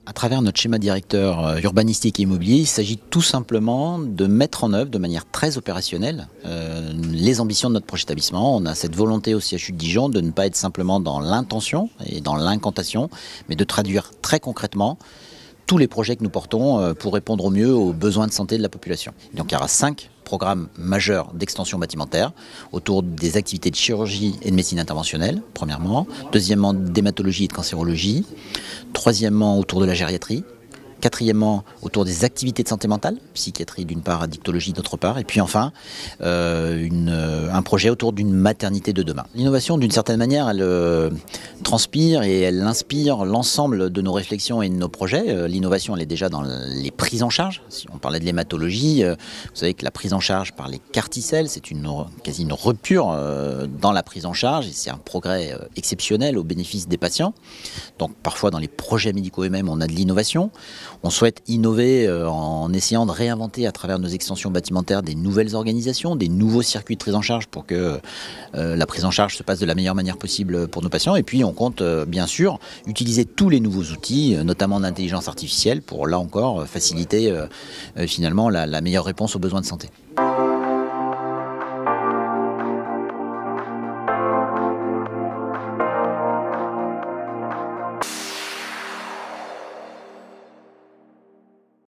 À travers notre schéma directeur urbanistique et immobilier, il s'agit tout simplement de mettre en œuvre de manière très opérationnelle les ambitions de notre projet d'établissement. On a cette volonté au CHU de Dijon de ne pas être simplement dans l'intention et dans l'incantation, mais de traduire très concrètement tous les projets que nous portons pour répondre au mieux aux besoins de santé de la population. Donc il y aura 5 programmes majeurs d'extension bâtimentaire autour des activités de chirurgie et de médecine interventionnelle, premièrement. Deuxièmement, d'hématologie et de cancérologie. Troisièmement, autour de la gériatrie. Quatrièmement, autour des activités de santé mentale, psychiatrie d'une part, addictologie d'autre part. Et puis enfin, un projet autour d'une maternité de demain. L'innovation, d'une certaine manière, elle transpire et elle inspire l'ensemble de nos réflexions et de nos projets. L'innovation, elle est déjà dans les prises en charge. Si on parlait de l'hématologie, vous savez que la prise en charge par les carticelles, c'est quasi une rupture dans la prise en charge et c'est un progrès exceptionnel au bénéfice des patients. Donc parfois, dans les projets médicaux eux-mêmes, on a de l'innovation. On souhaite innover en essayant de réinventer à travers nos extensions bâtimentaires des nouvelles organisations, des nouveaux circuits de prise en charge pour que la prise en charge se passe de la meilleure manière possible pour nos patients. Et puis on compte bien sûr utiliser tous les nouveaux outils, notamment d'intelligence artificielle, pour là encore faciliter finalement la meilleure réponse aux besoins de santé.